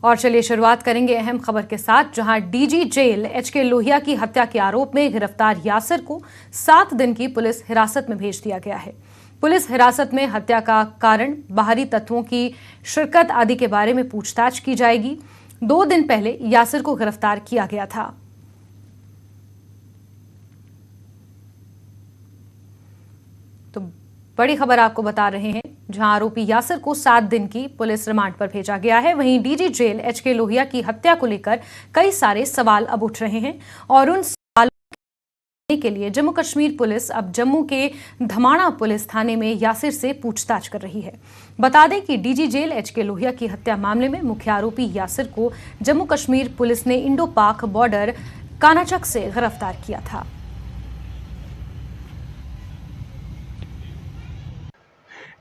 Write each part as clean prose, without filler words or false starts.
और चलिए शुरुआत करेंगे अहम खबर के साथ, जहां डीजी जेल एचके लोहिया की हत्या के आरोप में गिरफ्तार यासिर को 7 दिन की पुलिस हिरासत में भेज दिया गया है। पुलिस हिरासत में हत्या का कारण, बाहरी तत्वों की शिरकत आदि के बारे में पूछताछ की जाएगी। 2 दिन पहले यासिर को गिरफ्तार किया गया था। तो बड़ी खबर आपको बता रहे हैं, जहां आरोपी यासिर को 7 दिन की पुलिस रिमांड पर भेजा गया है। वहीं डीजी जेल एचके लोहिया की हत्या को लेकर कई सारे सवाल अब उठ रहे हैं और उन सवालों के लिए जम्मू कश्मीर पुलिस अब जम्मू के धमाणा पुलिस थाने में यासिर से पूछताछ कर रही है। बता दें कि डीजी जेल एचके लोहिया की हत्या मामले में मुख्य आरोपी यासिर को जम्मू कश्मीर पुलिस ने इंडो पाक बॉर्डर कानाचक से गिरफ्तार किया था।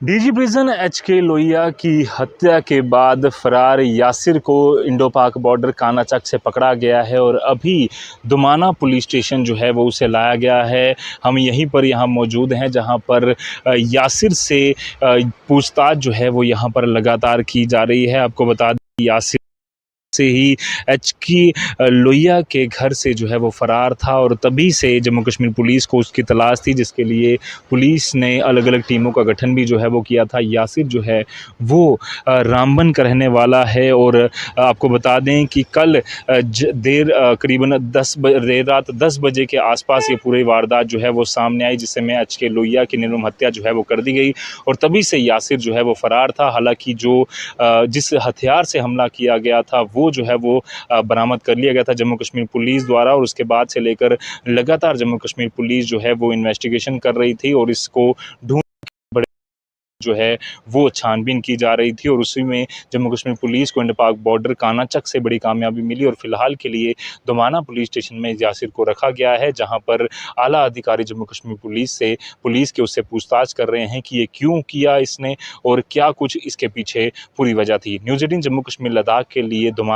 डीजी प्रिजन एचके लोहिया की हत्या के बाद फरार यासिर को इंडो पाक बॉर्डर कानाचक से पकड़ा गया है और अभी दुमाना पुलिस स्टेशन जो है वो उसे लाया गया है। हम यहाँ मौजूद हैं, जहां पर यासिर से पूछताछ जो है वो यहाँ पर लगातार की जा रही है। आपको बता दें, यासिर से ही एचके लोहिया के घर से जो है वो फरार था और तभी से जम्मू कश्मीर पुलिस को उसकी तलाश थी, जिसके लिए पुलिस ने अलग अलग टीमों का गठन भी जो है वो किया था। यासिर जो है वो रामबन का रहने वाला है और आपको बता दें कि कल करीबन देर रात 10 बजे के आसपास ये पूरी वारदात जो है वो सामने आई, जिससे में एचके लोहिया की निर्मम हत्या जो है वो कर दी गई और तभी से यासिर जो है वो फरार था। हालांकि जिस हथियार से हमला किया गया था वो जो है वो बरामद कर लिया गया था जम्मू कश्मीर पुलिस द्वारा और उसके बाद से लेकर लगातार जम्मू कश्मीर पुलिस जो है वो इन्वेस्टिगेशन कर रही थी और इसको ढूंढ जो है वो छानबीन की जा रही थी और उसी में जम्मू कश्मीर पुलिस को इंडो पाक बॉर्डर कानाचक से बड़ी कामयाबी मिली और फिलहाल के लिए दुमाना पुलिस स्टेशन में यासिर को रखा गया है, जहां पर आला अधिकारी जम्मू कश्मीर पुलिस के उससे पूछताछ कर रहे हैं कि ये क्यों किया इसने और क्या कुछ इसके पीछे पूरी वजह थी। न्यूज़ 18 जम्मू कश्मीर लद्दाख के लिए दुमाना